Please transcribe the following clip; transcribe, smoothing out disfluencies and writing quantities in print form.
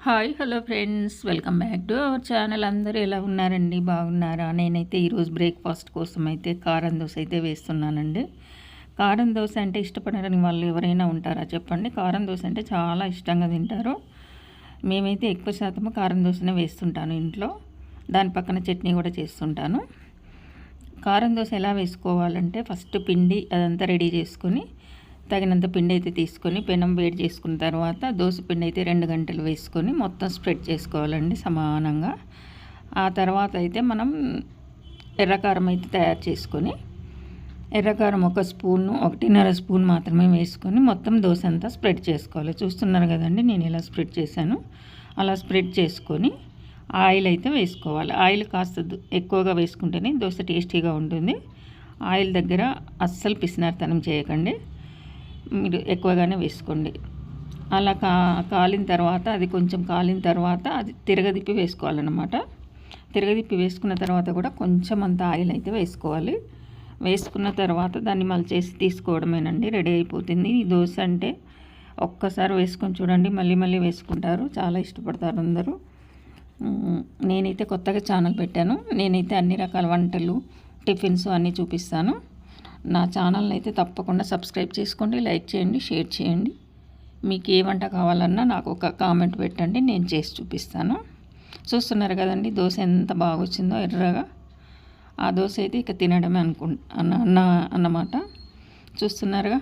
Hi hello friends, welcome back to our channel. అందరూ ఎలా ఉన్నారండి? బాగున్నారా? నేనైతే ఈరోజు బ్రేక్ఫాస్ట్ కోసం అయితే కారం దోశ అయితే వేస్తున్నానండి. కారం దోశ అంటే ఇష్టపడని వాళ్ళు ఎవరైనా ఉంటారా చెప్పండి? కారం దోశ అంటే చాలా ఇష్టంగా తింటారు. మేమైతే ఎక్కువ శాతం కారం దోశనే వేస్తుంటాను ఇంట్లో. దాని పక్కన చట్నీ కూడా చేస్తుంటాను. కారం దోశ ఎలా వేసుకోవాలంటే ఫస్ట్ పిండి అదంతా రెడీ చేసుకొని తగినంత పిండి అయితే తీసుకొని పెనం వేడి చేసుకున్న తర్వాత దోశ పిండి అయితే 2 గంటలు వేసుకొని మొత్తం స్ప్రెడ్ చేసుకోవాలండి సమానంగా. ఆ తర్వాత అయితే మనం ఎర్రకారం అయితే తయారు చేసుకొని ఎర్రకారం 1 స్పూను 1.5 స్పూన్ మాత్రమే వేసుకొని మొత్తం దోశ అంతా స్ప్రెడ్ చేసుకోవాలి. చూస్తున్నారు కదండి నేను ఎలా స్ప్రెడ్ చేశాను. అలా స్ప్రెడ్ చేసుకొని ఆయిల్ అయితే వేసుకోవాలి. ఆయిల్ కాస్త ఎక్కువగా వేసుకుంటేనే దోశ టేస్టీగా ఉంటుంది. ఆయిల్ దగ్గర అస్సలు పిసినారితనం చేయకండి, మీరు ఎక్కువగానే వేసుకోండి. అలా కాలిన తర్వాత అది కొంచెం కాలిన తర్వాత అది తిరగదిప్పి వేసుకోవాలన్నమాట. తిరగదిప్పి వేసుకున్న తర్వాత కూడా కొంచెం అంత ఆయిల్ అయితే వేసుకోవాలి. వేసుకున్న తర్వాత దాన్ని మళ్ళీ తీసుకోవడమేనండి, రెడీ అయిపోతుంది. ఈ దోశ అంటే ఒక్కసారి వేసుకొని చూడండి, మళ్ళీ మళ్ళీ వేసుకుంటారు, చాలా ఇష్టపడతారు అందరూ. నేనైతే కొత్తగా ఛానల్ పెట్టాను. నేనైతే అన్ని రకాల వంటలు, టిఫిన్స్ అన్నీ చూపిస్తాను. నా ఛానల్ని అయితే తప్పకుండా సబ్స్క్రైబ్ చేసుకోండి, లైక్ చేయండి, షేర్ చేయండి. మీకు ఏ వంట కావాలన్నా నాకు ఒక కామెంట్ పెట్టండి, నేను చేసి చూపిస్తాను. చూస్తున్నారు కదండి దోశ ఎంత బాగా వచ్చిందో ఎర్రగా. ఆ దోశ అయితే ఇక తినడమే అన్నమాట. చూస్తున్నారుగా.